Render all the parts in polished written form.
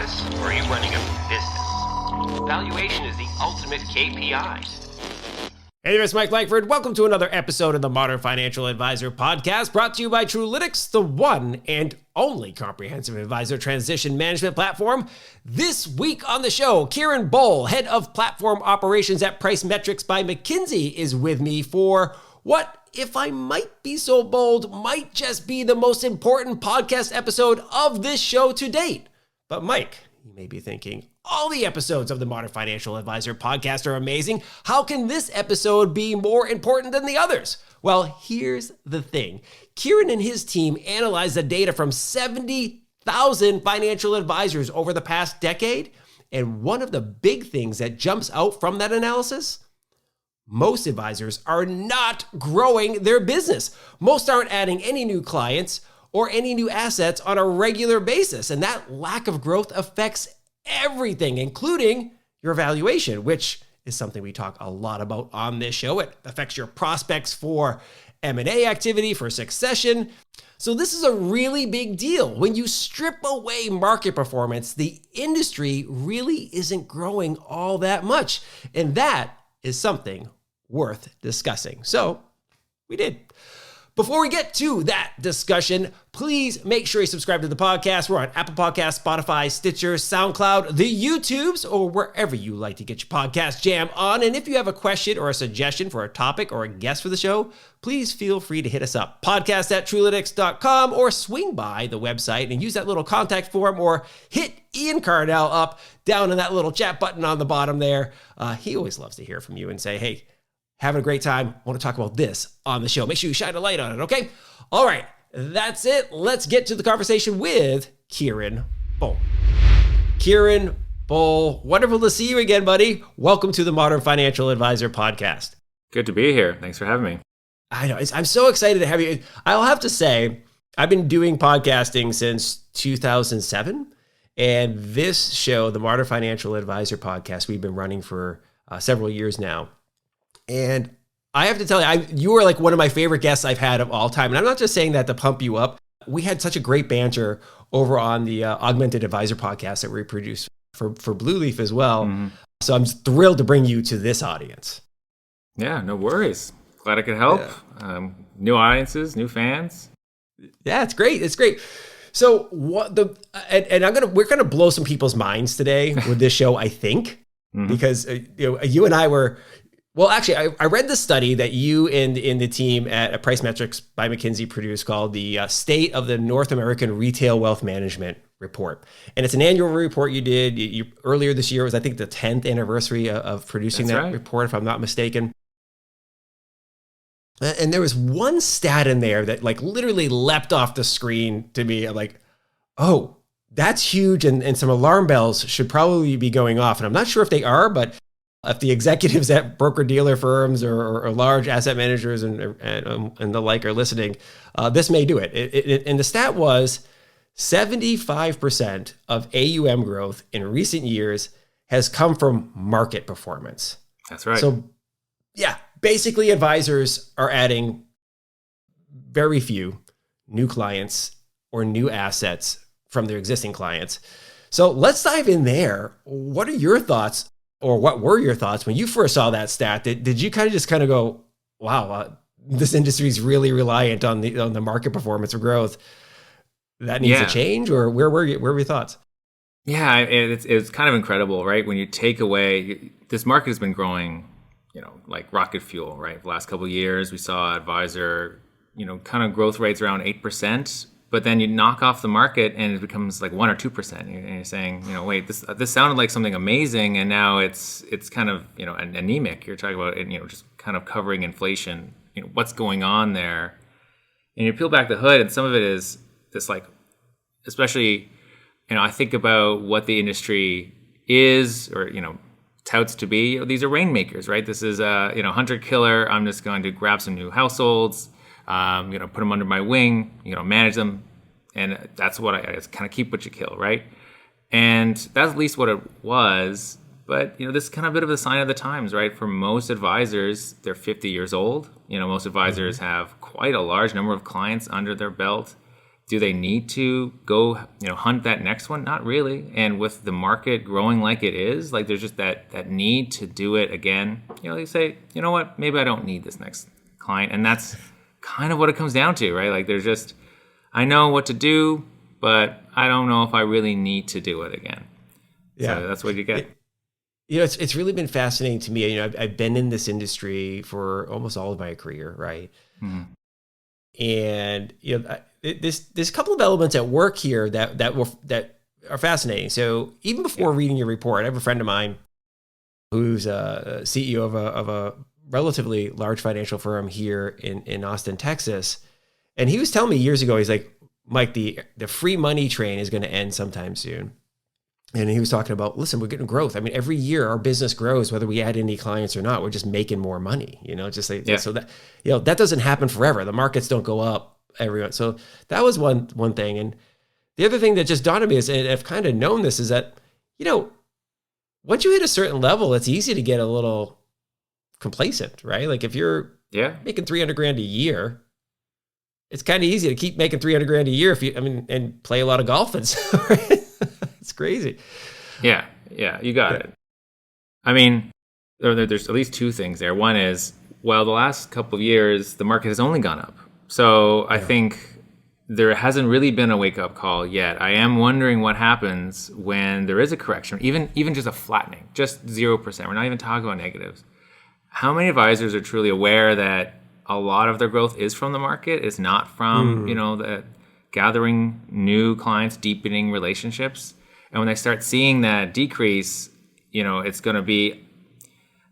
business, or are you running a business? Valuation is the ultimate KPI. Hey there, it's Mike Langford. Welcome to another episode of the Modern Financial Advisor podcast, brought to you by Truelytics, the one and only comprehensive advisor transition management platform. This week on the show, Kieran Bohl, head of platform operations at Price Metrics by McKinsey, is with me for what, if I might be so bold, might just be the most important podcast episode of this show to date. But Mike, you may be thinking, all the episodes of the Modern Financial Advisor podcast are amazing. How can this episode be more important than the others? Well, here's the thing. Kieran and his team analyzed the data from 70,000 financial advisors over the past decade. And one of the big things that jumps out from that analysis, most advisors are not growing their business. Most aren't adding any new clients or any new assets on a regular basis. And that lack of growth affects everything, including your valuation, which is something we talk a lot about on this show. It affects your prospects for M&A activity, for succession. So this is a really big deal. When you strip away market performance, the industry really isn't growing all that much. And that is something worth discussing. So we did. Before we get to that discussion, please make sure you subscribe to the podcast. We're on Apple Podcasts, Spotify, Stitcher, SoundCloud, the YouTubes, or wherever you like to get your podcast jam on. And if you have a question or a suggestion for a topic or a guest for the show, please feel free to hit us up. podcast@truelytics.com, or swing by the website and use that little contact form, or hit Ian Cardell up down in that little chat button on the bottom there. He always loves to hear from you and say, hey, having a great time. I want to talk about this on the show. Make sure you shine a light on it, okay? All right, that's it. Let's get to the conversation with Kieran Bohl. Kieran Bohl, wonderful to see you again, buddy. Welcome to the Modern Financial Advisor podcast. Good to be here. Thanks for having me. I know. I'm so excited to have you. I'll have to say, I've been doing podcasting since 2007. And this show, the Modern Financial Advisor podcast, we've been running for several years now. And I have to tell you, you are like one of my favorite guests I've had of all time. And I'm not just saying that to pump you up. We had such a great banter over on the Augmented Advisor podcast that we produce for Blue Leaf as well. Mm-hmm. So I'm thrilled to bring you to this audience. Yeah, no worries. Glad I could help. Yeah. New audiences, new fans. Yeah, it's great. It's great. So we're gonna blow some people's minds today with this show, I think, mm-hmm. because you and I were. Well, actually, I read the study that you and the team at Price Metrics by McKinsey produced called the State of the North American Retail Wealth Management Report. And it's an annual report you did. Earlier this year was, I think, the 10th anniversary of producing that report, if I'm not mistaken. And there was one stat in there that like literally leapt off the screen to me. I'm like, oh, that's huge. And some alarm bells should probably be going off. And I'm not sure if they are, but if the executives at broker-dealer firms or large asset managers and the like are listening, this may do it. And the stat was 75% of AUM growth in recent years has come from market performance. That's right. So, yeah, basically advisors are adding very few new clients or new assets from their existing clients. So let's dive in there. What are your thoughts? Or what were your thoughts when you first saw that stat? Did you kind of go, wow, this industry is really reliant on the market performance or growth? That needs to change? Or where were your thoughts? Yeah, it's kind of incredible, right? When you take away, this market has been growing, like rocket fuel, right? The last couple of years, we saw advisor, kind of growth rates around 8%. But then you knock off the market and it becomes like 1 or 2%. And you're saying, wait, this sounded like something amazing, and now it's kind of anemic. You're talking about just kind of covering inflation. What's going on there? And you peel back the hood, and some of it is this like, especially, I think about what the industry is or touts to be. These are rainmakers, right? This is a hunter killer. I'm just going to grab some new households. Put them under my wing, manage them. And that's what I kind of keep what you kill, right? And that's at least what it was. But, this is kind of a bit of a sign of the times, right? For most advisors, they're 50 years old. Most advisors have quite a large number of clients under their belt. Do they need to go, hunt that next one? Not really. And with the market growing like it is, like there's just that need to do it again. They say, you know what, maybe I don't need this next client. And that's kind of what it comes down to, right? Like there's just, I know what to do, but I don't know if I really need to do it again. Yeah. So that's what you get. It's really been fascinating to me. I've been in this industry for almost all of my career, right? Mm-hmm. And there's a couple of elements at work here that are fascinating. So even before reading your report, I have a friend of mine who's a CEO of a relatively large financial firm here in Austin, Texas, and he was telling me years ago, he's like, Mike, the free money train is going to end sometime soon. And he was talking about, listen, we're getting growth. I mean, every year our business grows, whether we add any clients or not. We're just making more money, just like, so that, that doesn't happen forever. The markets don't go up everyone. So that was one thing. And the other thing that just dawned on me is, and I've kind of known this, is that, once you hit a certain level, it's easy to get a little complacent, right? Like if you're making $300,000 a year, it's kind of easy to keep making $300,000 a year and play a lot of golf. It's crazy. Yeah, you got it. I mean, there's at least two things there. One is, the last couple of years, the market has only gone up. So I think there hasn't really been a wake-up call yet. I am wondering what happens when there is a correction, even just a flattening, just 0%. We're not even talking about negatives. How many advisors are truly aware that a lot of their growth is from the market, is not from, the gathering new clients, deepening relationships? And when they start seeing that decrease, it's going to be,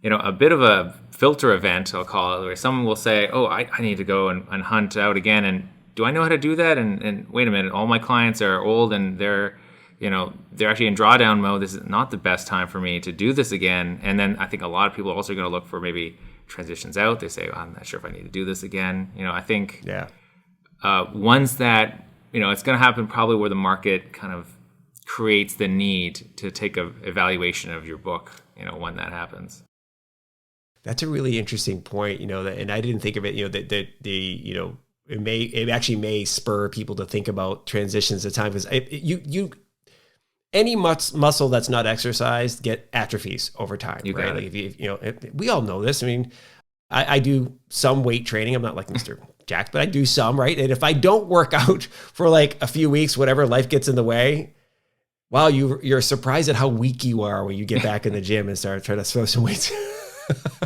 a bit of a filter event, I'll call it, where someone will say, oh, I need to go and hunt out again. And do I know how to do that? And wait a minute, all my clients are old and they're actually in drawdown mode. This is not the best time for me to do this again. And then I think a lot of people are also going to look for maybe transitions out. They say, I'm not sure if I need to do this again. I think once that, it's going to happen probably where the market kind of creates the need to take a evaluation of your book, when that happens. That's a really interesting point, and I didn't think of it, it actually may spur people to think about transitions at times, because any muscle that's not exercised atrophies over time, right? Like if we all know this. I mean, I do some weight training. I'm not like Mr. Jack, but I do some, right? And if I don't work out for like a few weeks, whatever, life gets in the way. Wow, you're surprised at how weak you are when you get back in the gym and start trying to throw some weights.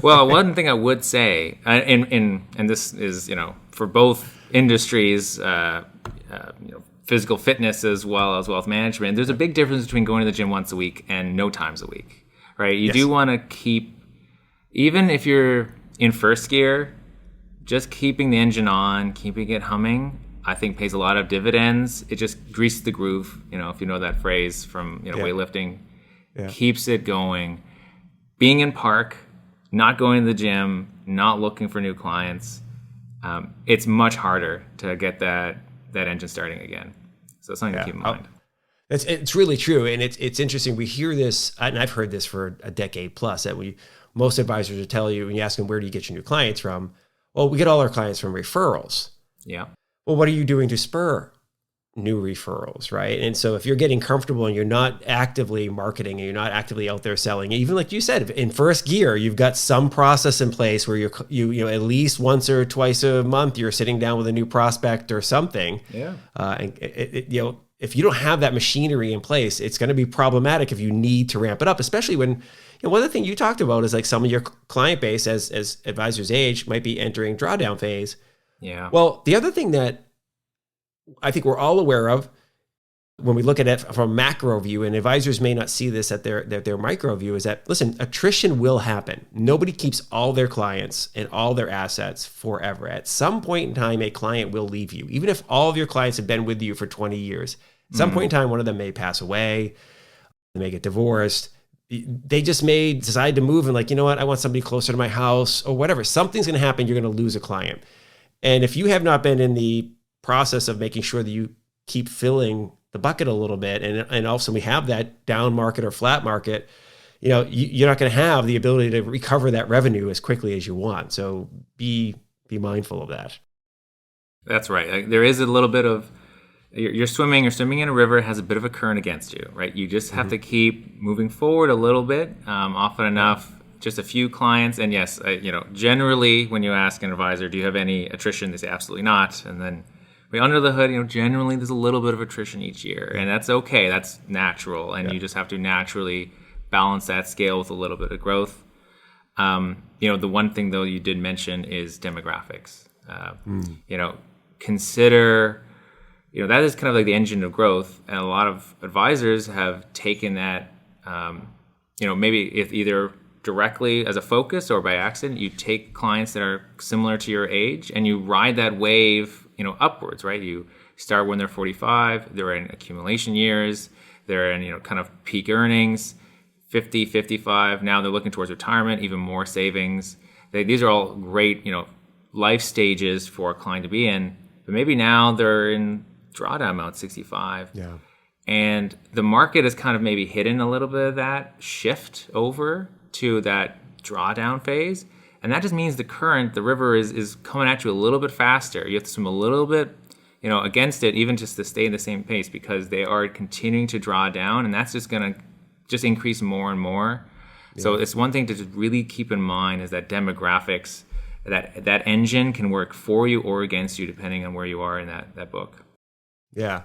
Well, one thing I would say, and this is for both industries, physical fitness as well as wealth management, there's a big difference between going to the gym once a week and no times a week, right? You do want to keep, even if you're in first gear, just keeping the engine on, keeping it humming, I think pays a lot of dividends. It just greases the groove, if you know that phrase from weightlifting, keeps it going. Being in park, not going to the gym, not looking for new clients, it's much harder to get that engine starting again. So it's something to keep in mind. It's really true, and it's interesting. We hear this, and I've heard this for a decade plus. That most advisors will tell you when you ask them, where do you get your new clients from? Well, we get all our clients from referrals. Yeah. Well, what are you doing to spur new referrals, right? And so if you're getting comfortable and you're not actively marketing and you're not actively out there selling, even like you said, in first gear, you've got some process in place where you at least once or twice a month, you're sitting down with a new prospect or something. Yeah. And if you don't have that machinery in place, it's going to be problematic if you need to ramp it up, especially when, one of the things you talked about is like some of your client base as advisors age might be entering drawdown phase. Yeah. Well, the other thing that I think we're all aware of when we look at it from a macro view, and advisors may not see this at their micro view, is that, listen, attrition will happen. Nobody keeps all their clients and all their assets forever. At some point in time, a client will leave you. Even if all of your clients have been with you for 20 years, at some point in time, one of them may pass away, they may get divorced. They just may decide to move and like, you know what, I want somebody closer to my house or whatever. Something's going to happen. You're going to lose a client. And if you have not been in the process of making sure that you keep filling the bucket a little bit, and also we have that down market or flat market, you're not going to have the ability to recover that revenue as quickly as you want. So be mindful of that. That's right. There is a little bit of you're swimming in a river, it has a bit of a current against you, right? You just have to keep moving forward a little bit, often enough, just a few clients. And yes, generally when you ask an advisor, do you have any attrition? They say absolutely not. And then under the hood, generally there's a little bit of attrition each year, and that's okay. That's natural. And you just have to naturally balance that scale with a little bit of growth. The one thing though you did mention is demographics. Consider, that is kind of like the engine of growth, and a lot of advisors have taken that, maybe if either directly as a focus or by accident, you take clients that are similar to your age and you ride that wave, upwards, right? You start when they're 45, they're in accumulation years, they're in, kind of peak earnings, 50, 55, now they're looking towards retirement, even more savings. These are all great, life stages for a client to be in, but maybe now they're in drawdown mode, 65. Yeah. And the market has kind of maybe hidden a little bit of that shift over to that drawdown phase. And that just means the river is coming at you a little bit faster. You have to swim a little bit, against it, even just to stay in the same pace, because they are continuing to draw down, and that's just going to just increase more and more. Yeah. So it's one thing to just really keep in mind is that demographics, that engine can work for you or against you depending on where you are in that book. Yeah.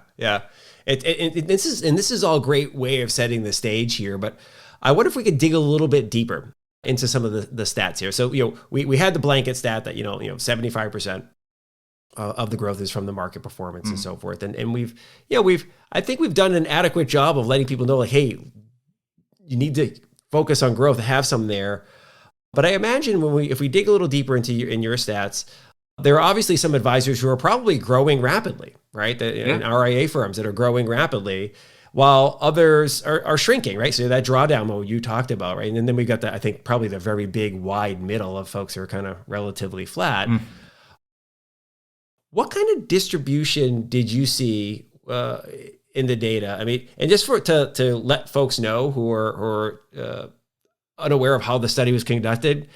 This is all a great way of setting the stage here, but I wonder if we could dig a little bit deeper into some of the stats here. So, we had the blanket stat that, 75% of the growth is from the market performance and so forth. And I think we've done an adequate job of letting people know, like, hey, you need to focus on growth, have some there. But I imagine if we dig a little deeper into your stats, there are obviously some advisors who are probably growing rapidly, right? And RIA firms that are growing rapidly, while others are shrinking, right? So that drawdown mode you talked about, right? And then we got I think probably the very big wide middle of folks who are kind of relatively flat. What kind of distribution did you see in the data? I mean, and just to let folks know who are unaware of how the study was conducted,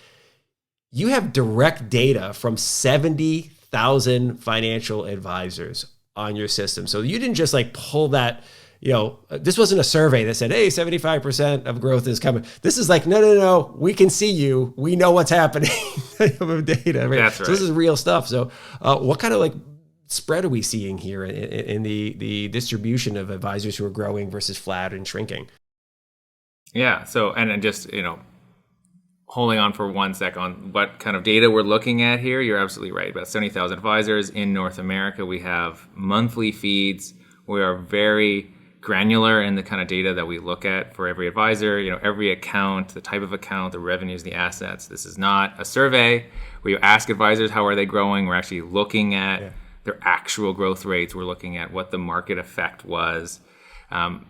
you have direct data from 70,000 financial advisors on your system. So you didn't just like pull that, this wasn't a survey that said, hey, 75% of growth is coming. This is like, no, we can see you. We know what's happening. Data, right? That's right. So this is real stuff. So what kind of spread are we seeing here in the distribution of advisors who are growing versus flat and shrinking? Yeah. So, and just, holding on for 1 sec on what kind of data we're looking at here, you're absolutely right. About 70,000 advisors in North America. We have monthly feeds. We are very granular in the kind of data that we look at for every advisor, every account, the type of account, the revenues, the assets. This is not a survey where you ask advisors, how are they growing? We're actually looking at their actual growth rates. We're looking at what the market effect was.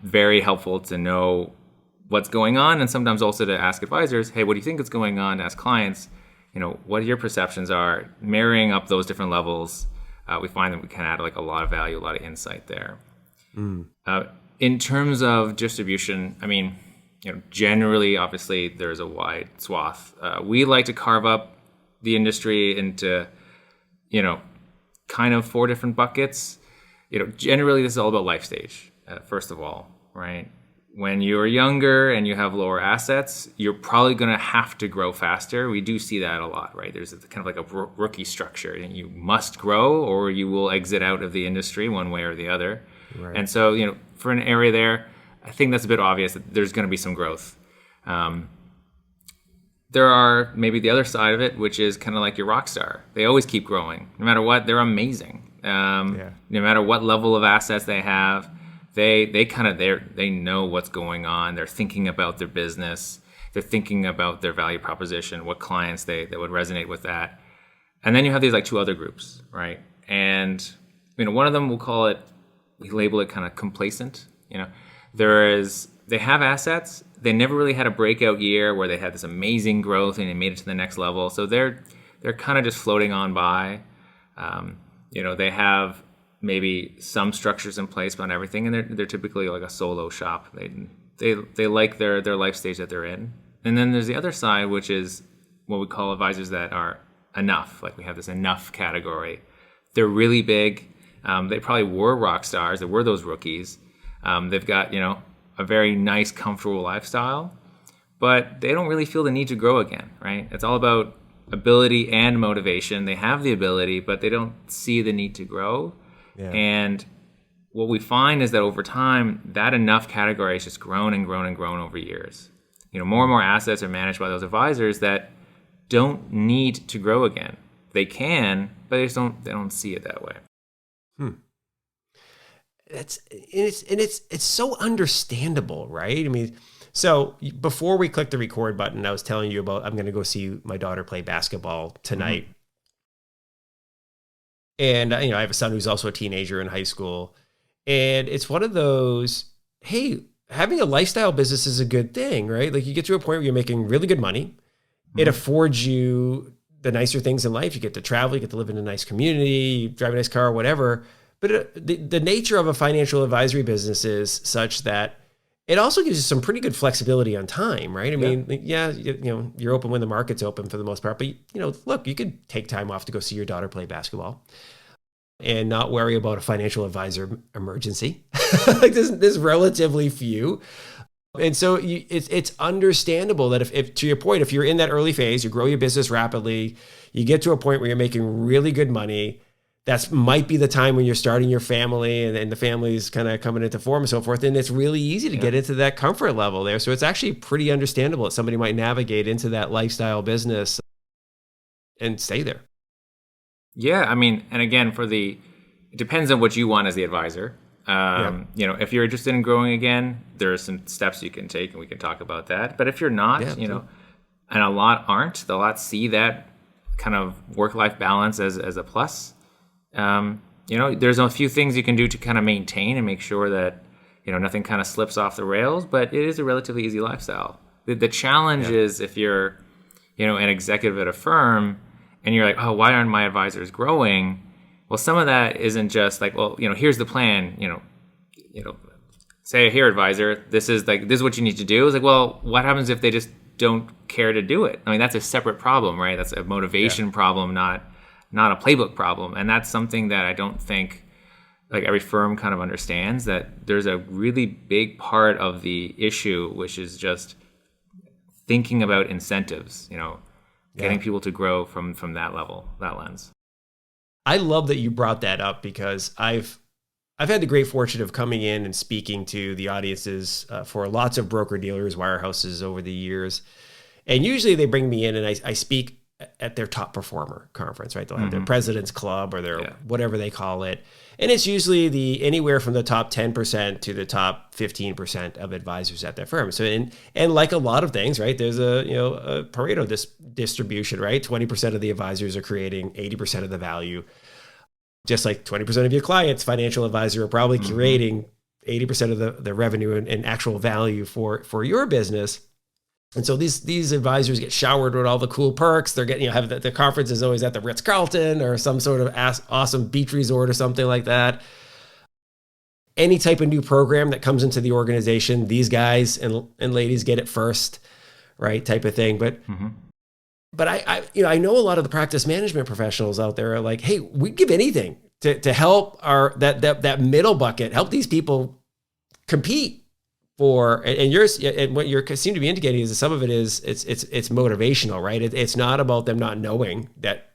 Very helpful to know what's going on, and sometimes also to ask advisors, hey, what do you think is going on? To ask clients, what your perceptions are. Marrying up those different levels, we find that we can add a lot of value, a lot of insight there. In terms of distribution, I mean, generally, obviously, there's a wide swath. We like to carve up the industry into, kind of 4 different buckets. Generally, this is all about life stage, first of all, right? When you're younger and you have lower assets, you're probably going to have to grow faster. We do see that a lot, right? There's kind of like a rookie structure, and you must grow or you will exit out of the industry one way or the other. Right. And so, for an area there, I think that's a bit obvious that there's going to be some growth. There are maybe the other side of it, which is kind of like your rock star. They always keep growing. No matter what, they're amazing. No matter what level of assets they have, they know what's going on. They're thinking about their business. They're thinking about their value proposition, what clients that would resonate with that. And then you have these 2 other groups, right? And one of them we label it kind of complacent. They have assets. They never really had a breakout year where they had this amazing growth and they made it to the next level. So they're kind of just floating on by. They have maybe some structures in place on everything, and they're typically like a solo shop. They like their life stage that they're in. And then there's the other side, which is what we call advisors that are enough. Like we have this enough category. They're really big. They probably were rock stars. They were those rookies. They've got, a very nice, comfortable lifestyle, but they don't really feel the need to grow again, right? It's all about ability and motivation. They have the ability, but they don't see the need to grow. Yeah. And what we find is that over time, that enough category has just grown and grown and grown over years. More and more assets are managed by those advisors that don't need to grow again. They can, but they don't see it that way. It's so understandable, right? I mean, so before we click the record button, I was telling you about I'm going to go see my daughter play basketball tonight. Mm-hmm. And I have a son who's also a teenager in high school, and it's one of those, hey, having a lifestyle business is a good thing, right? Like you get to a point where you're making really good money. Mm-hmm. It affords you the nicer things in life. You get to travel, you get to live in a nice community, you drive a nice car, whatever. But the nature of a financial advisory business is such that it also gives you some pretty good flexibility on time, right? I mean, you're open when the market's open for the most part, but look, you could take time off to go see your daughter play basketball and not worry about a financial advisor emergency. Like there's relatively few. And so it's understandable that if to your point, if you're in that early phase, you grow your business rapidly, you get to a point where you're making really good money, that might be the time when you're starting your family and the family's kind of coming into form and so forth. And it's really easy to get into that comfort level there. So it's actually pretty understandable that somebody might navigate into that lifestyle business and stay there. Yeah. I mean, and again, it depends on what you want as the advisor. If you're interested in growing again, there are some steps you can take and we can talk about that. But if you're not, and a lot aren't, a lot see that kind of work-life balance as a plus. There's a few things you can do to kind of maintain and make sure that, nothing kind of slips off the rails, but it is a relatively easy lifestyle. The challenge is if you're, an executive at a firm and you're like, oh, why aren't my advisors growing? Well, some of that isn't just like, well, here's the plan, say here, advisor, this is what you need to do. It's like, well, what happens if they just don't care to do it? I mean, that's a separate problem, right? That's a motivation problem, not a playbook problem. And that's something that I don't think like every firm kind of understands, that there's a really big part of the issue, which is just thinking about incentives, getting people to grow from that level, that lens. I love that you brought that up because I've had the great fortune of coming in and speaking to the audiences for lots of broker dealers, wirehouses over the years. And usually they bring me in and I speak at their top performer conference, right? They'll have their president's club or their whatever they call it. And it's usually anywhere from the top 10% to the top 15% of advisors at their firm. So, and like a lot of things, right? There's a Pareto distribution, right? 20% of the advisors are creating 80% of the value. Just like 20% of your clients, financial advisor are probably creating 80% of the revenue and actual value for your business. And so these advisors get showered with all the cool perks. They're getting, have the conference is always at the Ritz-Carlton or some sort of awesome beach resort or something like that. Any type of new program that comes into the organization, these guys and ladies get it first, right? Type of thing. But I know a lot of the practice management professionals out there are like, hey, we'd give anything to help that middle bucket, help these people compete. And what you seem to be indicating is that some of it is it's motivational, right? It's not about them not knowing that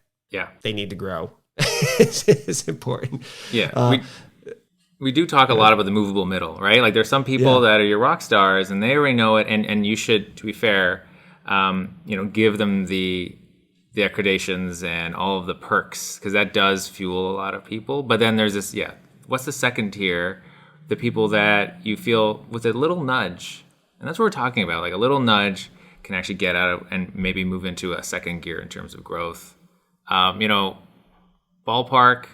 they need to grow. It's important. Yeah, we do talk a lot about the movable middle, right? Like there's some people that are your rock stars and they already know it, and you should, to be fair, give them the accreditations and all of the perks because that does fuel a lot of people. But then there's this, what's the second tier? The people that you feel with a little nudge, and that's what we're talking about. Like a little nudge can actually get out of and maybe move into a second gear in terms of growth. Ballpark,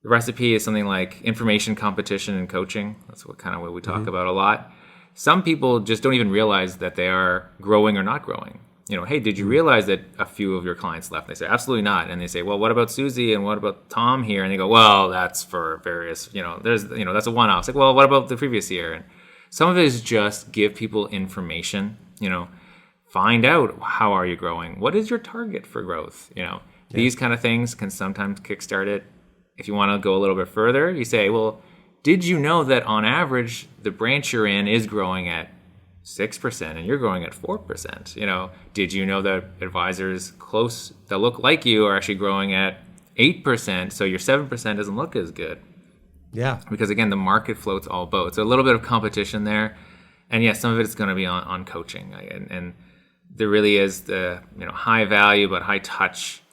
the recipe is something like information, competition, and coaching. That's what we talk about a lot. Some people just don't even realize that they are growing or not growing. Hey, did you realize that a few of your clients left? And they say, absolutely not. And they say, well, what about Susie and what about Tom here? And they go, well, that's for various, that's a one-off. It's like, well, what about the previous year? And some of it is just give people information, find out how are you growing? What is your target for growth? These kind of things can sometimes kickstart it. if you want to go a little bit further, you say, well, did you know that on average, the branch you're in is growing at 6% and you're growing at 4%? You know, did you know that advisors close that look like you are actually growing at 8%, so your 7% doesn't look as good? Yeah. Because again, the market floats all boats. So a little bit of competition there. And yes, some of it is going to be on coaching. And there really is the high value but high touch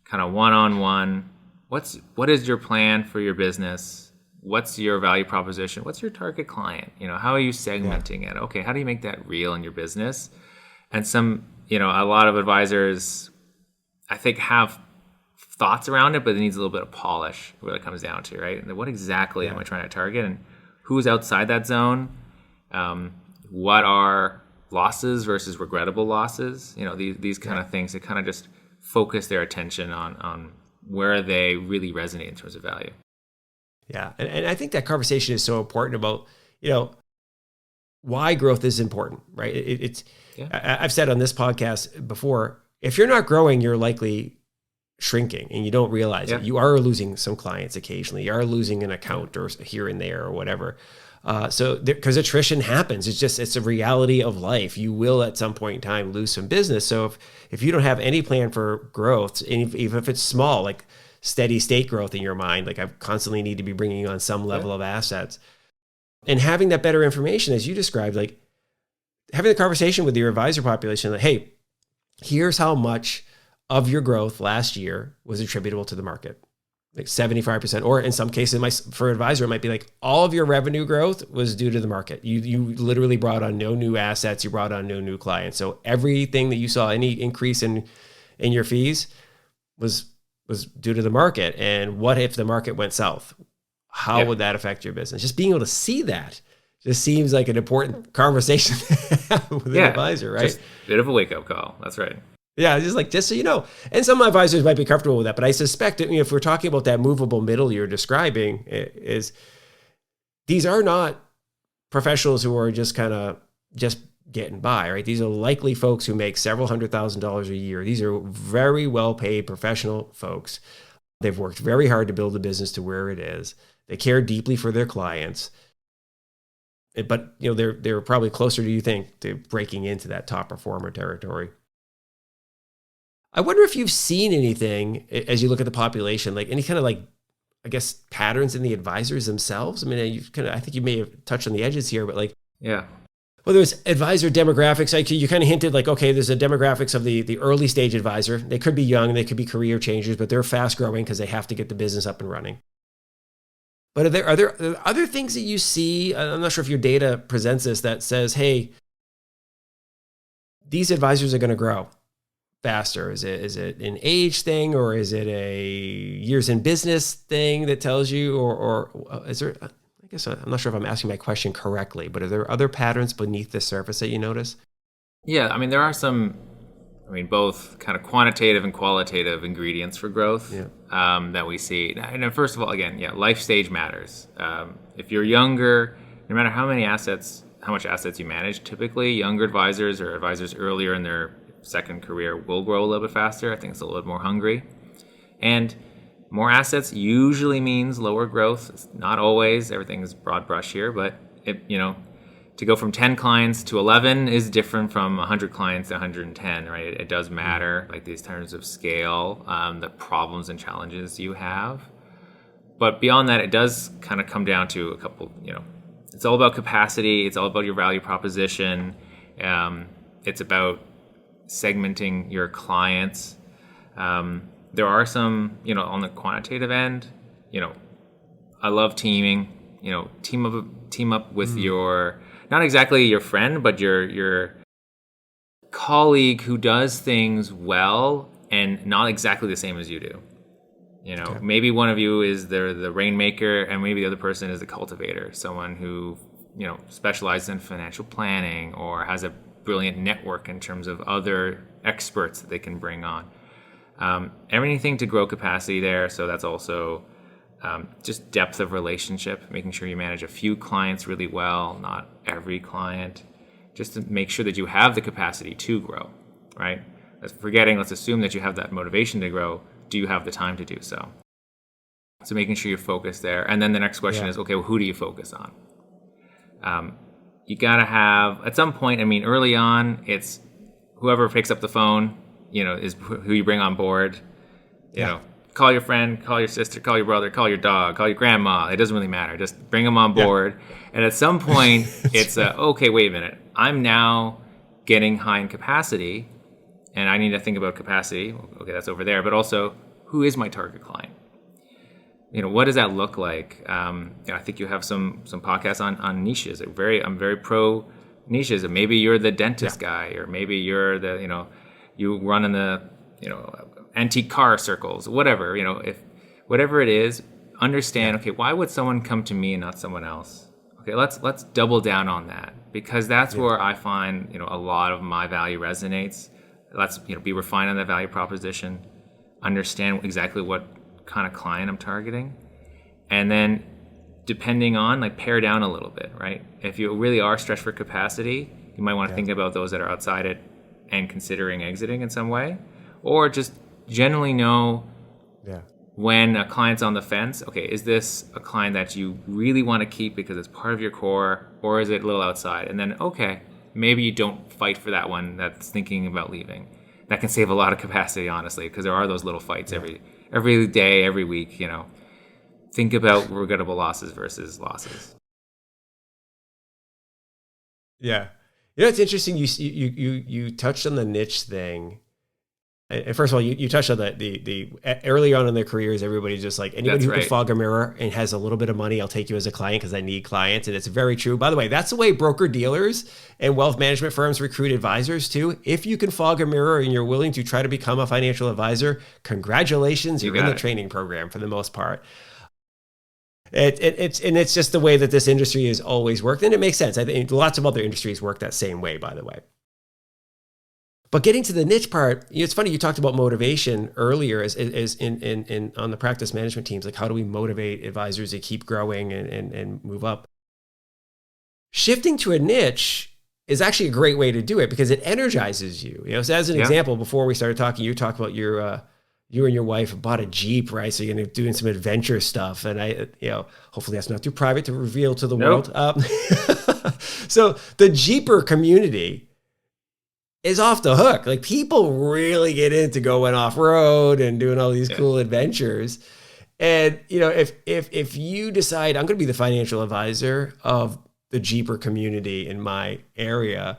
kind of one-on-one. What is your plan for your business? What's your value proposition? What's your target client? How are you segmenting it? Okay, how do you make that real in your business? And a lot of advisors, I think, have thoughts around it, but it needs a little bit of polish, what it comes down to, right? And what exactly am I trying to target, and who's outside that zone? What are losses versus regrettable losses? These kind of things that kind of just focus their attention on where they really resonate in terms of value. Yeah. And I think that conversation is so important about, why growth is important, right? I've said on this podcast before, if you're not growing, you're likely shrinking and you don't realize it. You are losing some clients occasionally. You are losing an account or here and there or whatever. Because attrition happens. It's a reality of life. You will at some point in time lose some business. So if you don't have any plan for growth, even if it's small, like steady state growth in your mind, like I constantly need to be bringing on some level of assets, and having that better information, as you described, like having the conversation with your advisor population, like, hey, here's how much of your growth last year was attributable to the market. Like 75%, or in some cases, for advisor, it might be like all of your revenue growth was due to the market. You literally brought on no new assets. You brought on no new clients. So everything that you saw, any increase in your fees was due to the market. And what if the market went south? How would that affect your business? Just being able to see that just seems like an important conversation with an advisor, right? Just a bit of a wake-up call. That's right. Yeah, just so you know. And some advisors might be comfortable with that, but I suspect that, if we're talking about that movable middle you're describing, is these are not professionals who are just kind of just getting by, right? These are likely folks who make several $100,000s a year. These are very well-paid professional folks. They've worked very hard to build the business to where it is. They care deeply for their clients. But, they're probably closer, do you think, to breaking into that top performer territory. I wonder if you've seen anything as you look at the population, like any kind of patterns in the advisors themselves. I mean, I think you may have touched on the edges here, but whether it's advisor demographics, like you kind of hinted like, okay, there's a demographics of the early stage advisor. They could be young, they could be career changers, but they're fast growing because they have to get the business up and running. But are there other things that you see? I'm not sure if your data presents this, that says, hey, these advisors are going to grow faster? Is it an age thing, or is it a years in business thing that tells you, or is there? I guess I'm not sure if I'm asking my question correctly, but are there other patterns beneath the surface that you notice? Yeah, I mean, there are some. Both kind of quantitative and qualitative ingredients for growth that we see. And first of all, again, life stage matters. If you're younger, no matter how much assets you manage, typically younger advisors or advisors earlier in their second career will grow a little bit faster. I think it's a little bit more hungry. And more assets usually means lower growth. It's not always. Everything's broad brush here, but to go from 10 clients to 11 is different from 100 clients to 110, right? It does matter, like these terms of scale, the problems and challenges you have. But beyond that, it does kind of come down to a couple, it's all about capacity. It's all about your value proposition. It's about segmenting your clients. There are some, on the quantitative end, I love teaming, team up with your, not exactly your friend, but your colleague who does things well and not exactly the same as you do. Maybe one of you is the rainmaker, and maybe the other person is the cultivator, someone who, specializes in financial planning or has a brilliant network in terms of other experts that they can bring on. Everything to grow capacity there. So that's also just depth of relationship, making sure you manage a few clients really well, not every client, just to make sure that you have the capacity to grow, right? Let's assume that you have that motivation to grow. Do you have the time to do so? So making sure you're focused there. And then the next question Yeah. is, okay, well, who do you focus on? You got to have, at some point, I mean, early on, it's whoever picks up the phone, is who you bring on board. You know, call your friend, call your sister, call your brother, call your dog, call your grandma. It doesn't really matter. Just bring them on board. And at some point, it's, okay, wait a minute. I'm now getting high in capacity, and I need to think about capacity. Okay, that's over there. But also, who is my target client? What does that look like? I think you have some podcasts on niches. I'm very pro niches. And maybe you're the dentist guy, or maybe you're the you run in the antique car circles. Whatever if whatever it is, understand. Okay, why would someone come to me and not someone else? Okay, let's double down on that, because that's where I find a lot of my value resonates. Let's be refined on that value proposition. Understand exactly what kind of client I'm targeting, and then depending on pare down a little bit, right? If you really are stretched for capacity, you might want to think about those that are outside it and considering exiting in some way, or just generally know when a client's on the fence. Okay, is this a client that you really want to keep because it's part of your core, or is it a little outside? And then maybe you don't fight for that one that's thinking about leaving. That can save a lot of capacity, honestly, because there are those little fights every day, every week. Think about regrettable losses versus losses. Yeah, it's interesting. You touched on the niche thing. And first of all, you touched on the early on in their careers, everybody's just like, anybody who can fog a mirror and has a little bit of money, I'll take you as a client because I need clients. And it's very true. By the way, that's the way broker dealers and wealth management firms recruit advisors too. If you can fog a mirror and you're willing to try to become a financial advisor, congratulations, you're in the training program for the most part. It's just the way that this industry has always worked. And it makes sense. I think lots of other industries work that same way, by the way. But getting to the niche part, it's funny, you talked about motivation earlier as in on the practice management teams, like how do we motivate advisors to keep growing and move up? Shifting to a niche is actually a great way to do it because it energizes you. So as an example, before we started talking, you talked about you and your wife bought a Jeep, right? So you're going to be doing some adventure stuff. And hopefully that's not too private to reveal to the world. So the Jeeper community is off the hook. Like people really get into going off road and doing all these cool adventures. And if you decide I'm going to be the financial advisor of the Jeeper community in my area,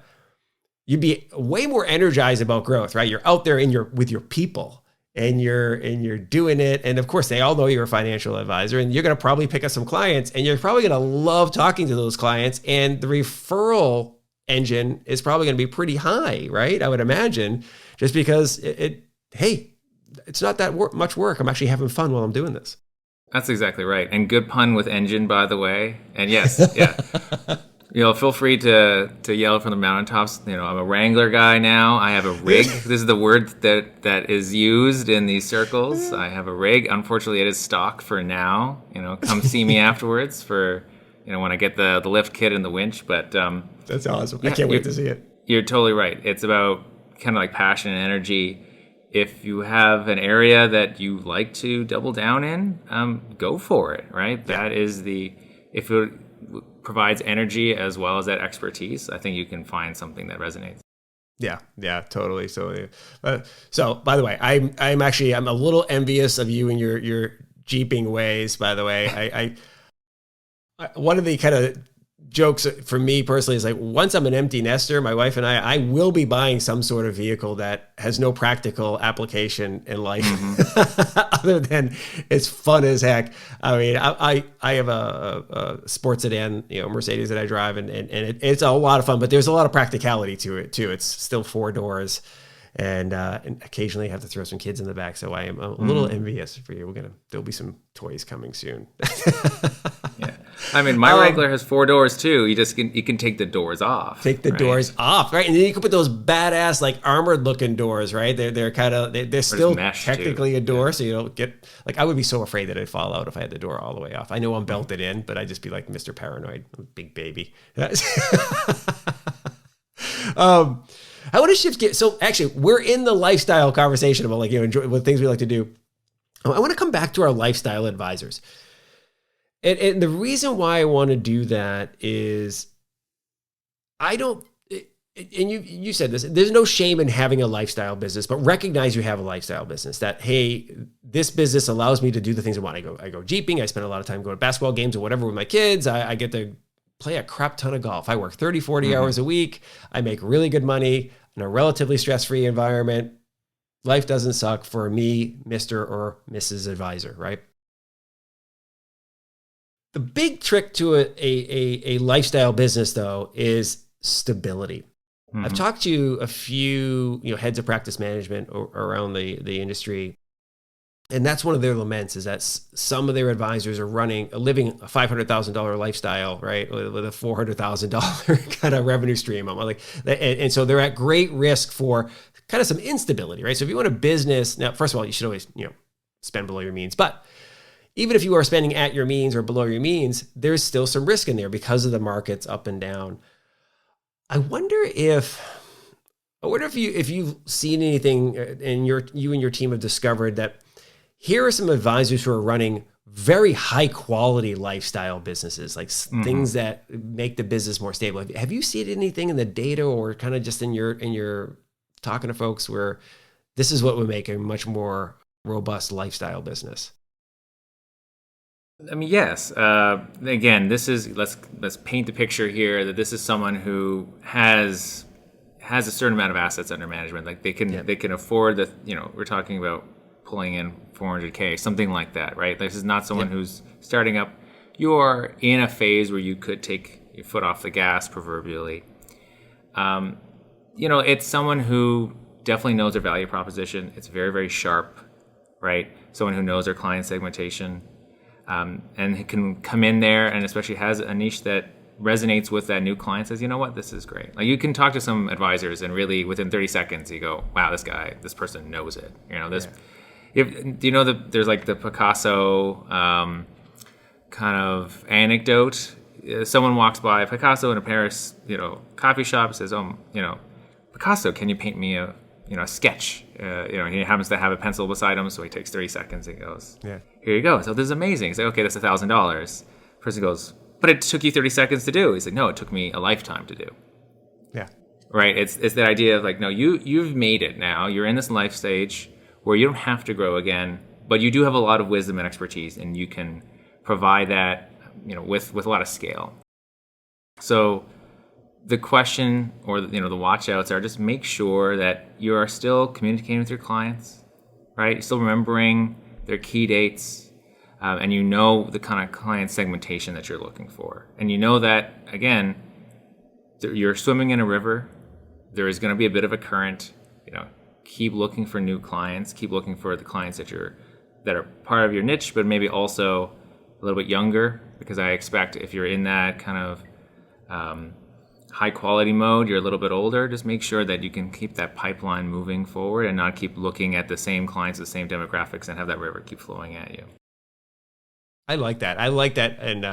you'd be way more energized about growth, right? You're out there with your people and you're doing it. And of course they all know you're a financial advisor and you're going to probably pick up some clients and you're probably going to love talking to those clients, and the referral engine is probably going to be pretty high, right? I would imagine, just because it's not that much work. I'm actually having fun while I'm doing this. That's exactly right. And good pun with engine, by the way. And yes, feel free to yell from the mountaintops. I'm a Wrangler guy now. I have a rig. This is the word that is used in these circles. I have a rig. Unfortunately, it is stock for now. Come see me afterwards for when I get the lift kit and the winch. But that's awesome. I can't wait to see it. You're totally right. It's about kind of like passion and energy. If you have an area that you like to double down in, go for it, right? That is if it provides energy as well as that expertise, I think you can find something that resonates. Yeah, totally. So by the way, I'm a little envious of you and your Jeeping ways, by the way. I one of the kind of jokes for me personally is like, once I'm an empty nester, my wife and I will be buying some sort of vehicle that has no practical application in life other than it's fun as heck. I mean, I have a sports sedan, Mercedes that I drive, and it's a lot of fun, but there's a lot of practicality to it too. It's still 4 doors. And occasionally I have to throw some kids in the back. So I am a little envious for you. There'll be some toys coming soon. Yeah. I mean, my Wrangler has 4 doors too. You can take the doors off. Take the doors off, right? And then you can put those badass, like armored looking doors, right? They're kind of, they're still technically a door. So you don't get, like, I would be so afraid that I'd fall out if I had the door all the way off. I know I'm belted in, but I'd just be like Mr. Paranoid, big baby. I want to shift gears. So actually, we're in the lifestyle conversation about enjoy what things we like to do. I want to come back to our lifestyle advisors. And the reason why I want to do that is I don't, and you said this, there's no shame in having a lifestyle business, but recognize you have a lifestyle business that, hey, this business allows me to do the things I want. I go jeeping. I spend a lot of time going to basketball games or whatever with my kids. I get to play a crap ton of golf. I work 30, 40 hours a week. I make really good money in a relatively stress-free environment. Life doesn't suck for me, Mr. or Mrs. Advisor, right? The big trick to a lifestyle business, though, is stability. I've talked to a few heads of practice management around the industry, and that's one of their laments is that some of their advisors are living a $500,000 lifestyle, right, with a $400,000 kind of revenue stream. I'm like, and so they're at great risk for kind of some instability, right? So if you want a business, now first of all, you should always spend below your means, but even if you are spending at your means or below your means, there's still some risk in there because of the markets up and down. I wonder if you've seen anything and you and your team have discovered that here are some advisors who are running very high quality lifestyle businesses, like things that make the business more stable. Have you seen anything in the data or kind of just in your talking to folks where this is what would make a much more robust lifestyle business? I mean, yes. Again, this is let's paint the picture here that this is someone who has a certain amount of assets under management. Like they can afford the we're talking about pulling in $400K, something like that, right? This is not someone who's starting up. You're in a phase where you could take your foot off the gas, proverbially. It's someone who definitely knows their value proposition. It's very, very sharp, right? Someone who knows their client segmentation. And can come in there and especially has a niche that resonates with that new client, says, you know what, this is great. Like you can talk to some advisors and really within 30 seconds you go, wow, this person knows it. There's like the Picasso kind of anecdote. Someone walks by Picasso in a Paris, coffee shop, says, Picasso, can you paint me a sketch? He happens to have a pencil beside him, so he takes 30 seconds and goes, here you go. So this is amazing. He's like, okay, that's $1,000. Person goes, but it took you 30 seconds to do. He's like, no, it took me a lifetime to do. Yeah. Right. It's that idea of like, no, you've made it now. You're in this life stage where you don't have to grow again, but you do have a lot of wisdom and expertise, and you can provide that, with a lot of scale. So the question or the watch outs are just make sure that you are still communicating with your clients, right? Still remembering their key dates, and the kind of client segmentation that you're looking for. And that, again, you're swimming in a river. There is going to be a bit of a current. Keep looking for new clients. Keep looking for the clients that are part of your niche, but maybe also a little bit younger, because I expect if you're in that kind of high quality mode, you're a little bit older, just make sure that you can keep that pipeline moving forward and not keep looking at the same clients, the same demographics, and have that river keep flowing at you. I like that. And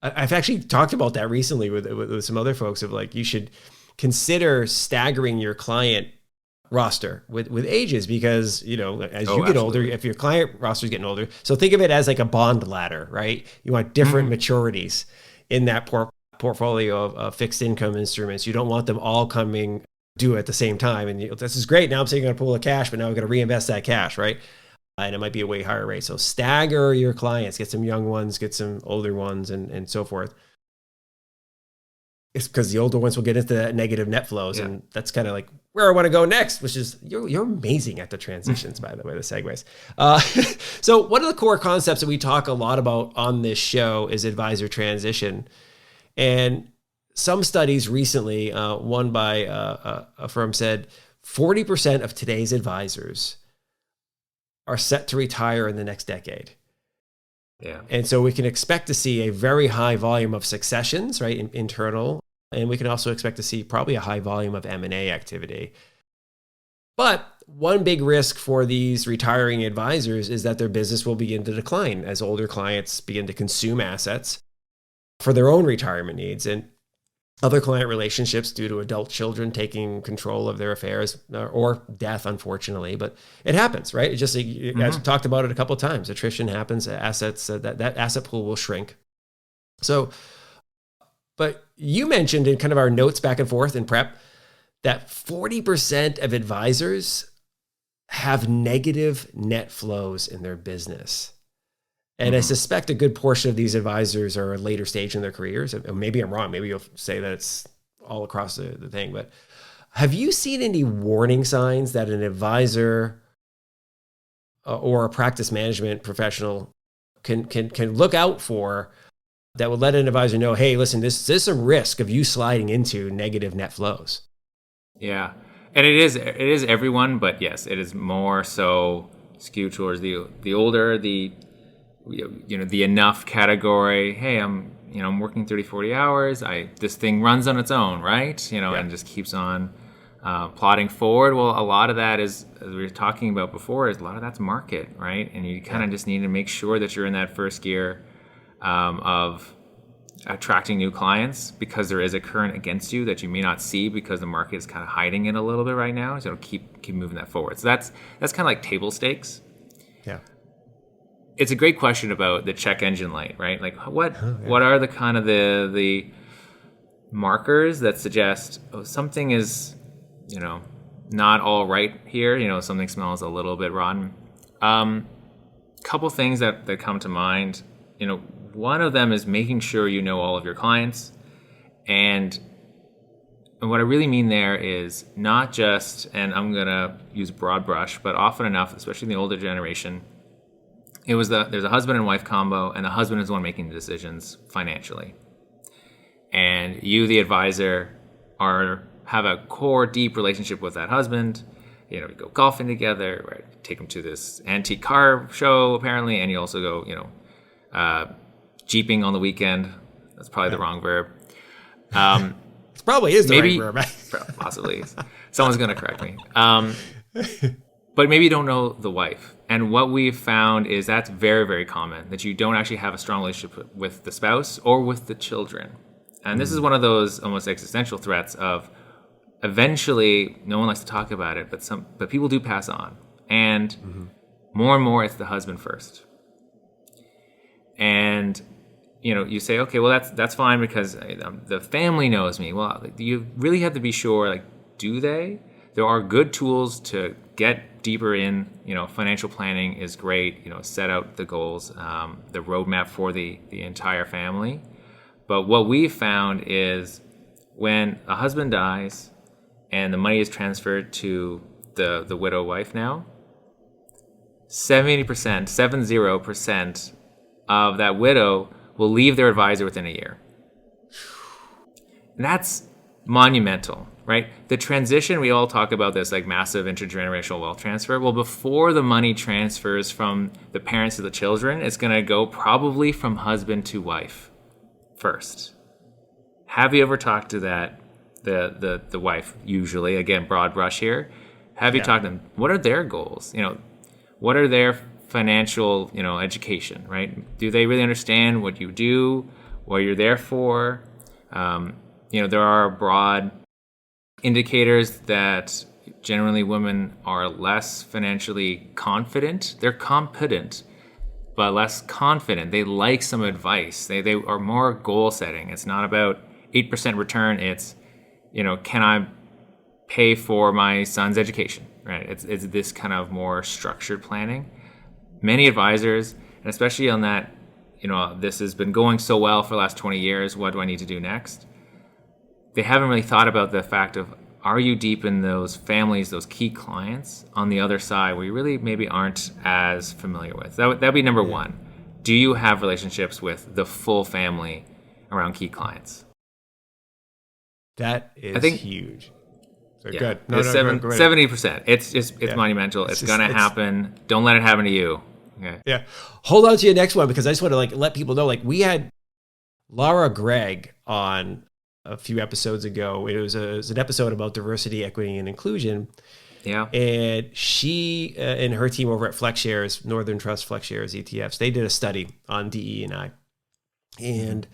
I've actually talked about that recently with some other folks of like, you should consider staggering your client roster with ages, because, as you get older, if your client roster is getting older, so think of it as like a bond ladder, right? You want different maturities in that portfolio of fixed income instruments. You don't want them all coming due at the same time. And this is great. Now I'm saying I'm going to pull a cash, but now I'm going to reinvest that cash, right? And it might be a way higher rate. So stagger your clients, get some young ones, get some older ones, and so forth. It's because the older ones will get into that negative net flows. And that's kind of like where I want to go next, which is you're amazing at the transitions, by the way, the segues. So one of the core concepts that we talk a lot about on this show is advisor transition. And some studies recently, one by a firm, said 40% of today's advisors are set to retire in the next decade. Yeah. And so we can expect to see a very high volume of successions, right, internal. And we can also expect to see probably a high volume of M&A activity. But one big risk for these retiring advisors is that their business will begin to decline as older clients begin to consume assets for their own retirement needs. And other client relationships due to adult children taking control of their affairs or death, unfortunately. But it happens, right? It just, I've talked about it a couple of times. Attrition happens, assets, that asset pool will shrink. So, but you mentioned in kind of our notes back and forth in prep that 40% of advisors have negative net flows in their business. And I suspect a good portion of these advisors are a later stage in their careers. Maybe I'm wrong. Maybe you'll say that it's all across the thing. But have you seen any warning signs that an advisor or a practice management professional can look out for that would let an advisor know, hey, listen, there's some risk of you sliding into negative net flows? Yeah. And it is everyone, but yes, it is more so skewed towards the older, the enough category. Hey, I'm working 30, 40 hours. This thing runs on its own, right? And just keeps on plodding forward. Well, a lot of that is, as we were talking about before, is a lot of that's market, right? And you kind of just need to make sure that you're in that first gear of attracting new clients, because there is a current against you that you may not see because the market is kind of hiding it a little bit right now. So keep moving that forward. So that's kind of like table stakes. Yeah. It's a great question about the check engine light, right? Like what are the kind of the markers that suggest something is, not all right here, something smells a little bit rotten. Couple things that come to mind, one of them is making sure you know all of your clients. And what I really mean there is not just, and I'm going to use broad brush, but often enough, especially in the older generation, there's a husband and wife combo, and the husband is the one making the decisions financially. And you, the advisor, have a core, deep relationship with that husband. You go golfing together, right? Take him to this antique car show, apparently, and you also go, jeeping on the weekend. That's probably the wrong verb. It probably is the right verb. Possibly. Someone's going to correct me. But maybe you don't know the wife. And what we've found is that's very, very common, that you don't actually have a strong relationship with the spouse or with the children. And this is one of those almost existential threats of eventually, no one likes to talk about it, but people do pass on. And more, it's the husband first. And you say, okay, well that's fine because the family knows me. Well, you really have to be sure. Like, do they? There are good tools to get deeper in. Financial planning is great. Set out the goals, the roadmap for the entire family. But what we've found is when a husband dies and the money is transferred to the widow wife now, 70% of that widow will leave their advisor within a year. And that's monumental, right? The transition, we all talk about this like massive intergenerational wealth transfer. Well, before the money transfers from the parents to the children, it's going to go probably from husband to wife first. Have you ever talked to the wife, usually, again, broad brush here? Have you talked to them? What are their goals? What are their financial, education, right? Do they really understand what you do, what you're there for? There are broad indicators that generally women are less financially confident. They're competent, but less confident. They like some advice. They are more goal setting. It's not about 8% return. It's, can I pay for my son's education, right? It's this kind of more structured planning. Many advisors, and especially on that, this has been going so well for the last 20 years, what do I need to do next? They haven't really thought about the fact of, are you deep in those families, those key clients on the other side where you really maybe aren't as familiar with? That'd be number one. Do you have relationships with the full family around key clients? That is, I think, huge. So good. No, 70%. It's monumental. It's going to happen. Don't let it happen to you. Okay. Yeah. Hold on to your next one, because I just want to let people know, we had Laura Gregg on a few episodes ago. It was an episode about diversity, equity, and inclusion. Yeah. And she and her team over at FlexShares, Northern Trust FlexShares ETFs, they did a study on DE&I. And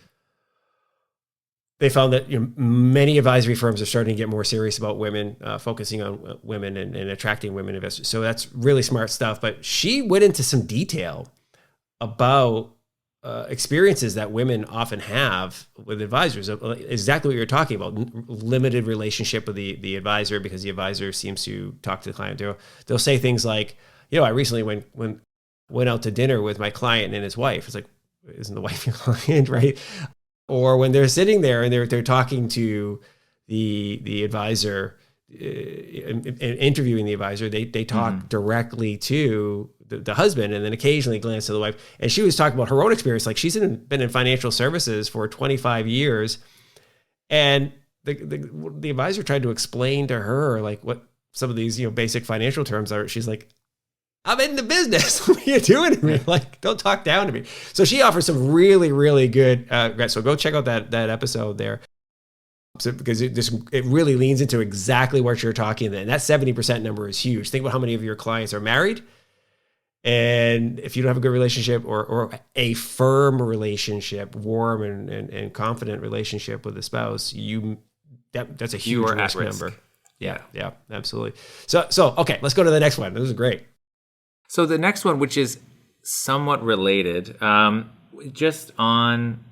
they found that many advisory firms are starting to get more serious about women, focusing on women and attracting women investors. So that's really smart stuff. But she went into some detail about experiences that women often have with advisors. Exactly what you're talking about: limited relationship with the advisor because the advisor seems to talk to the client. They'll say things like, I recently went out to dinner with my client and his wife. It's like, isn't the wife your client, right? Or when they're sitting there and they're talking to the advisor, interviewing the advisor, they talk directly to the husband and then occasionally glance to the wife. And she was talking about her own experience. Like, she's been in financial services for 25 years. And the advisor tried to explain to her like what some of these, basic financial terms are. She's like, I'm in the business. What are you doing to me? Like, don't talk down to me. So she offers some really, really good, so go check out that episode there. So, because it really leans into exactly what you're talking about. And that 70% number is huge. Think about how many of your clients are married. And if you don't have a good relationship or a firm relationship, warm and confident relationship with a spouse, that's a huge risk number. Yeah, absolutely. So okay, let's go to the next one. This is great. So the next one, which is somewhat related, just on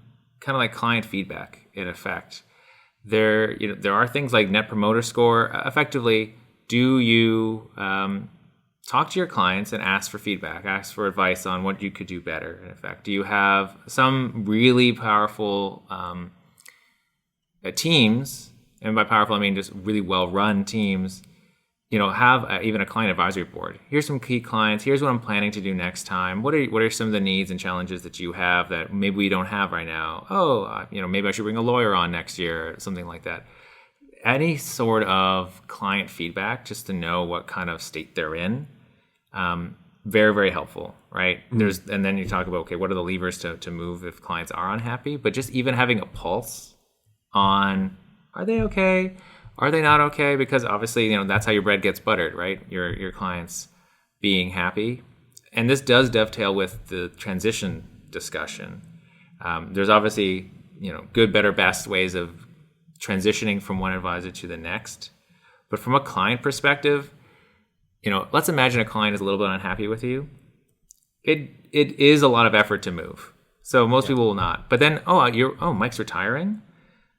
kind of like client feedback, in effect, there are things like Net Promoter Score. Effectively, do you talk to your clients and ask for feedback, ask for advice on what you could do better? In effect, do you have some really powerful teams? And by powerful, I mean just really well-run teams. Have even a client advisory board. Here's some key clients. Here's what I'm planning to do next time. What are some of the needs and challenges that you have that maybe we don't have right now? Maybe I should bring a lawyer on next year, something like that. Any sort of client feedback, just to know what kind of state they're in. Very, very helpful, right? And then you talk about, okay, what are the levers to move if clients are unhappy? But just even having a pulse on, are they okay? Are they not okay? Because obviously, that's how your bread gets buttered, right? Your clients being happy. And this does dovetail with the transition discussion. There's obviously, good, better, best ways of transitioning from one advisor to the next. But from a client perspective, let's imagine a client is a little bit unhappy with you. It is a lot of effort to move. So most people will not. But then, Mike's retiring,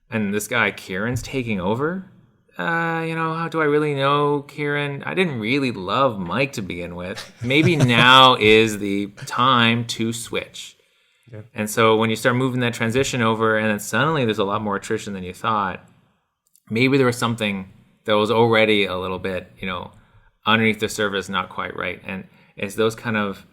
and this guy Kieran's taking over. How do I really know Kieran? I didn't really love Mike to begin with. Maybe now is the time to switch. Yeah. And so when you start moving that transition over, and then suddenly there's a lot more attrition than you thought, maybe there was something that was already a little bit, underneath the surface, not quite right. And it's those kind of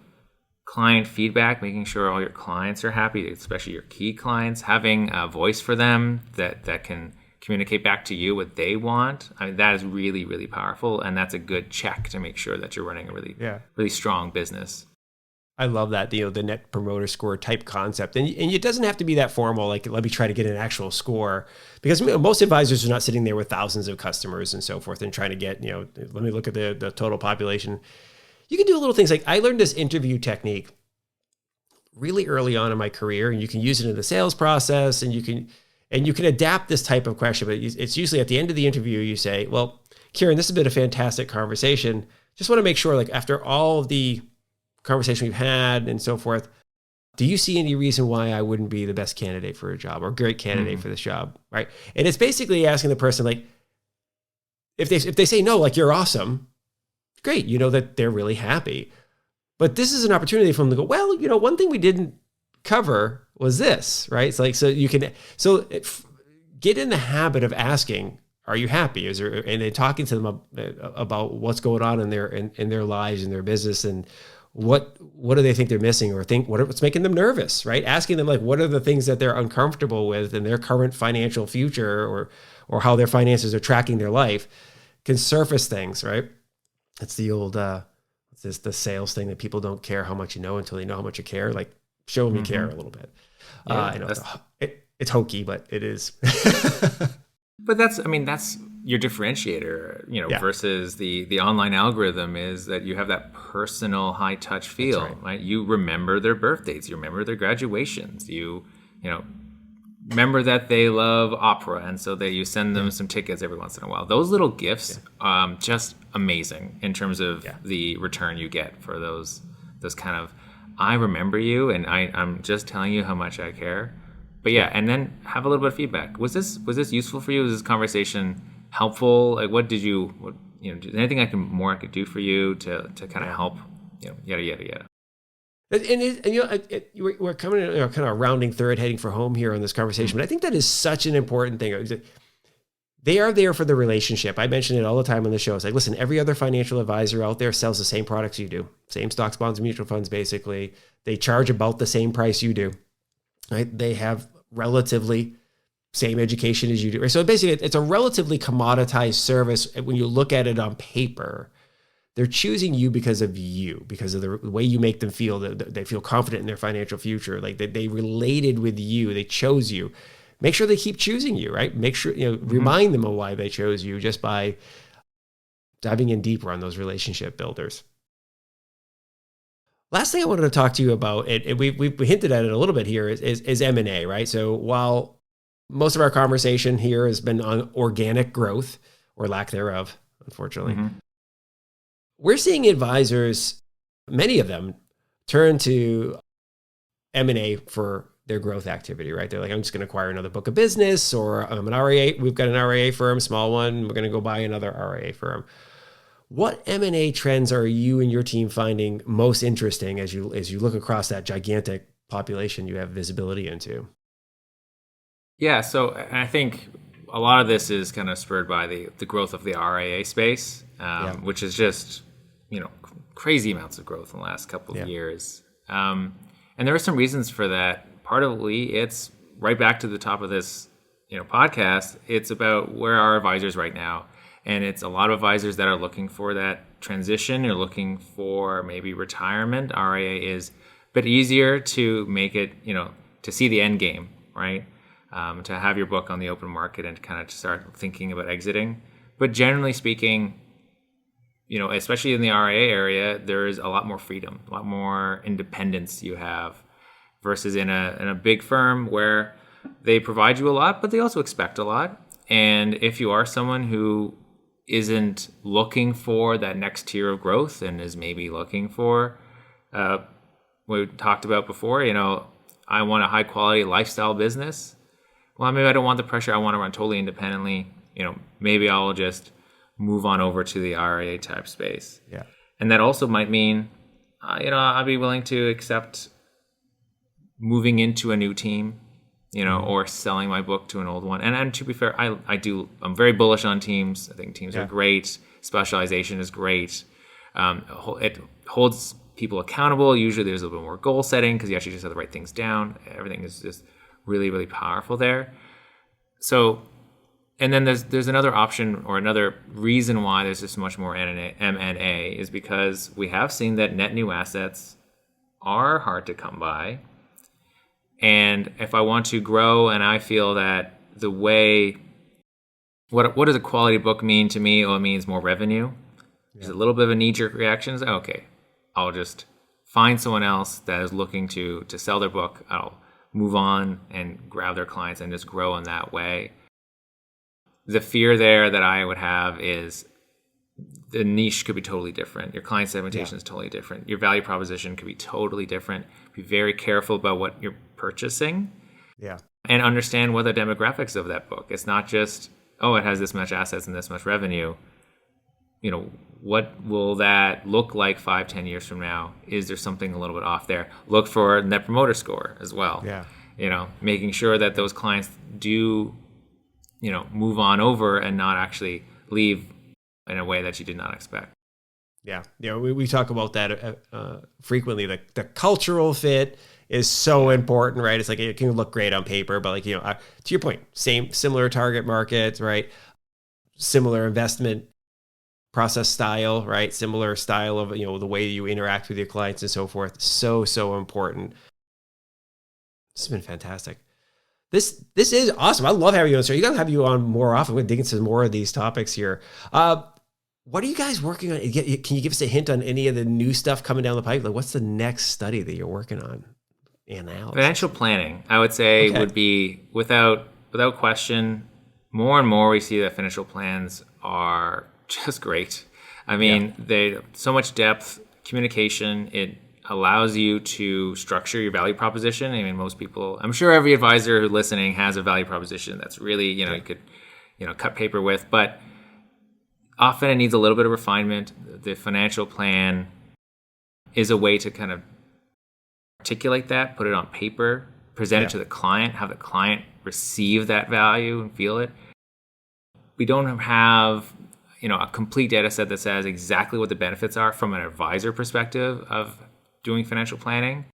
client feedback, making sure all your clients are happy, especially your key clients, having a voice for them that can communicate back to you what they want. I mean, that is really, really powerful. And that's a good check to make sure that you're running a really strong business. I love that, the Net Promoter Score type concept. And it doesn't have to be that formal, like, let me try to get an actual score, because most advisors are not sitting there with thousands of customers and so forth and trying to get, let me look at the total population. You can do little things like, I learned this interview technique really early on in my career, and you can use it in the sales process, and you can adapt this type of question, but it's usually at the end of the interview, you say, well, Kieran, this has been a fantastic conversation. Just want to make sure, like, after all of the conversation we've had and so forth, do you see any reason why I wouldn't be the best candidate for a job or great candidate for this job, right? And it's basically asking the person, like, if they say no, like, you're awesome, great, that they're really happy. But this is an opportunity for them to go, well, one thing we didn't cover was this, right? It's like, get in the habit of asking, are you happy? And then talking to them about what's going on in their lives and their business, and what do they think they're missing, or what's making them nervous, right? Asking them, like, what are the things that they're uncomfortable with in their current financial future, or how their finances are tracking their life, can surface things, right? It's the old, the sales thing that people don't care how much you know until they know how much you care. Like, show them you care a little bit. Yeah, it's hokey, but it is. But that's your differentiator, versus the online algorithm, is that you have that personal high touch feel, right? You remember their birthdays, you remember their graduations, you remember that they love opera, and so you send them some tickets every once in a while. Those little gifts, just amazing in terms of the return you get for those kind of, I remember you, and I'm just telling you how much I care. But and then have a little bit of feedback. Was this useful for you? Was this conversation helpful? Like, anything I could do for you to kind of help, yada yada yada. We're coming in, kind of rounding third, heading for home here on this conversation. But I think that is such an important thing. They are there for the relationship. I mention it all the time on the show. It's like, listen, every other financial advisor out there sells the same products you do, same stocks, bonds, and mutual funds. Basically, they charge about the same price you do. Right? They have relatively same education as you do. Right? So basically, it's a relatively commoditized service when you look at it on paper. They're choosing you because of you, because of the way you make them feel, that they feel confident in their financial future. Like they related with you, they chose you. Make sure they keep choosing you, right? Make sure, remind them of why they chose you just by diving in deeper on those relationship builders. Last thing I wanted to talk to you about, and we hinted at it a little bit here, is M&A, right? So while most of our conversation here has been on organic growth or lack thereof, unfortunately, we're seeing advisors, many of them, turn to M&A for their growth activity, right? They're like, I'm just going to acquire another book of business, or I'm an RIA. We've got an RIA firm, small one. We're going to go buy another RIA firm. What M&A trends are you and your team finding most interesting as you look across that gigantic population you have visibility into? Yeah, so I think a lot of this is kind of spurred by the growth of the RIA space, which is just crazy amounts of growth in the last couple of years. And there are some reasons for that. Partly, it's right back to the top of this podcast. It's about where are advisors right now. And it's a lot of advisors that are looking for that transition. You're looking for maybe retirement. RIA is a bit easier to make it, to see the end game, right? To have your book on the open market and kind of start thinking about exiting. But generally speaking, especially in the RIA area, there is a lot more freedom, a lot more independence you have versus in a big firm where they provide you a lot, but they also expect a lot. And if you are someone who isn't looking for that next tier of growth and is maybe looking for what we talked about before, I want a high quality lifestyle business. Well, maybe I don't want the pressure. I want to run totally independently. Maybe I'll just move on over to the RIA type space. Yeah. And that also might mean, I'll be willing to accept moving into a new team, or selling my book to an old one. And to be fair, I'm very bullish on teams. I think teams are great. Specialization is great. It holds people accountable. Usually there's a little bit more goal setting because you actually just have to write things down. Everything is just really, really powerful there. So, and then there's another option or another reason why there's just much more M&A is because we have seen that net new assets are hard to come by. And if I want to grow and I feel that the way, what does a quality book mean to me? Oh, it means more revenue. There's a little bit of a knee-jerk reaction. Okay, I'll just find someone else that is looking to sell their book. I'll move on and grab their clients and just grow in that way. The fear there that I would have is the niche could be totally different. Your client segmentation is totally different. Your value proposition could be totally different. Be very careful about what you're purchasing. Yeah. And understand what the demographics of that book. It's not just, it has this much assets and this much revenue. What will that look like 5-10 years from now? Is there something a little bit off there? Look for Net Promoter Score as well. Yeah. Making sure that those clients do, move on over and not actually leave in a way that you did not expect. Yeah. We talk about that frequently. The cultural fit is so important, right? It's like, it can look great on paper, but to your point, similar target markets, right? Similar investment process style, right? Similar style of, the way you interact with your clients and so forth. So important. This has been fantastic. This is awesome. I love having you on. So you got to have you on more often. We're going to dig into more of these topics here. What are you guys working on? Can you give us a hint on any of the new stuff coming down the pipe? Like, what's the next study that you're working on analysis? Financial planning, I would say, would be without question. More and more, we see that financial plans are just great. I mean, they so much depth, communication. It allows you to structure your value proposition. I mean, most people, I'm sure every advisor who's listening has a value proposition that's really, you could, cut paper with, but often it needs a little bit of refinement. The financial plan is a way to kind of articulate that, put it on paper, present it to the client, have the client receive that value and feel it. We don't have, a complete data set that says exactly what the benefits are from an advisor perspective of doing financial planning.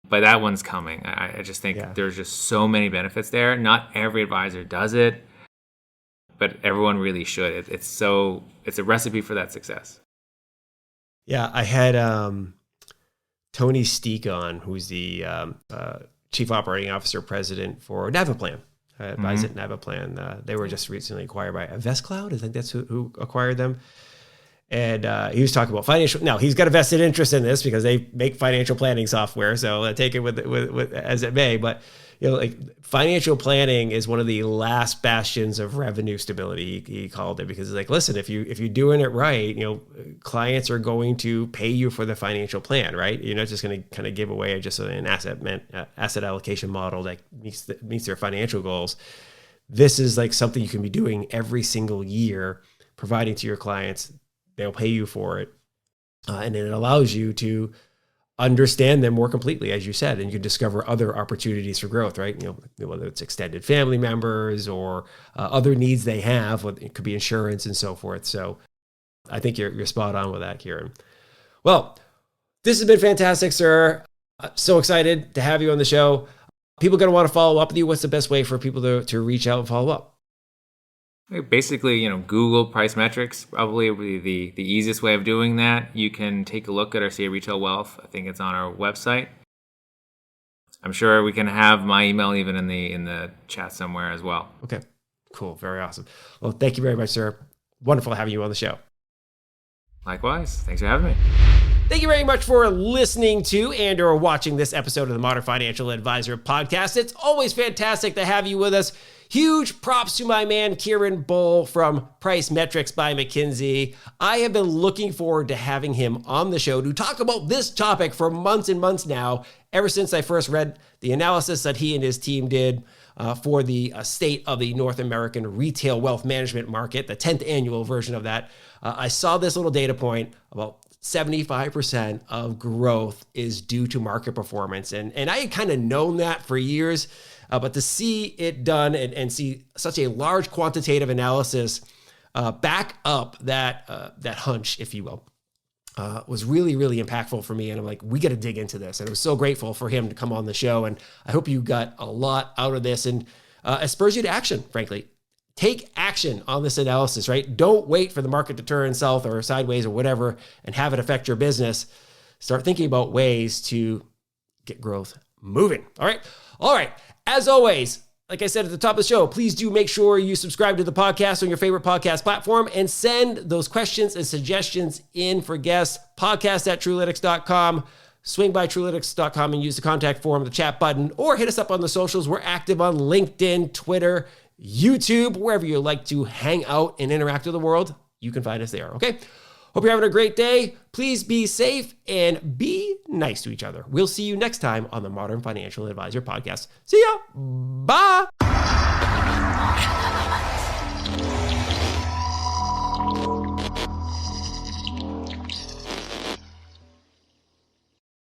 But that one's coming. I just think there's just so many benefits there. Not every advisor does it, but everyone really should. It's a recipe for that success. Yeah, I had Tony Steek on, who's the Chief Operating Officer President for Naviplan. Advised at Naviplan. They were just recently acquired by InvestCloud. I think that's who acquired them. And he was talking about financial. Now, he's got a vested interest in this because they make financial planning software. So take it with as it may. But financial planning is one of the last bastions of revenue stability. He called it, because it's like, listen, if you're doing it right, clients are going to pay you for the financial plan, right? You're not just going to kind of give away just an asset allocation model that meets their financial goals. This is like something you can be doing every single year, providing to your clients. They'll pay you for it. And then it allows you to understand them more completely, as you said, and you can discover other opportunities for growth, right? Whether it's extended family members or other needs they have, it could be insurance and so forth. So I think you're spot on with that, Kieran. Well, this has been fantastic, sir. So excited to have you on the show. People are going to want to follow up with you. What's the best way for people to reach out and follow up? Basically, Google Price Metrics, probably the easiest way of doing that. You can take a look at our CA Retail Wealth. I think it's on our website. I'm sure we can have my email even in the chat somewhere as well. Okay, cool. Very awesome. Well, thank you very much, sir. Wonderful having you on the show. Likewise. Thanks for having me. Thank you very much for listening to and or watching this episode of the Modern Financial Advisor podcast. It's always fantastic to have you with us. Huge props to my man, Kieran Bull from Price Metrics by McKinsey. I have been looking forward to having him on the show to talk about this topic for months and months now, ever since I first read the analysis that he and his team did for the state of the North American retail wealth management market, the 10th annual version of that. I saw this little data point about 75% of growth is due to market performance. And I had kind of known that for years, but to see it done and see such a large quantitative analysis back up that hunch, if you will, was really, really impactful for me. And I'm like, we got to dig into this. And I was so grateful for him to come on the show. And I hope you got a lot out of this, and it spurs you to action, frankly. Take action on this analysis, right? Don't wait for the market to turn south or sideways or whatever and have it affect your business. Start thinking about ways to get growth moving. All right. As always, like I said at the top of the show, please do make sure you subscribe to the podcast on your favorite podcast platform and send those questions and suggestions in for guests. Podcast@Truelytics.com. Swing by Truelytics.com and use the contact form, the chat button, or hit us up on the socials. We're active on LinkedIn, Twitter, YouTube, wherever you like to hang out and interact with the world. You can find us there, okay? Hope you're having a great day. Please be safe and be nice to each other. We'll see you next time on the Modern Financial Advisor podcast. See ya. Bye.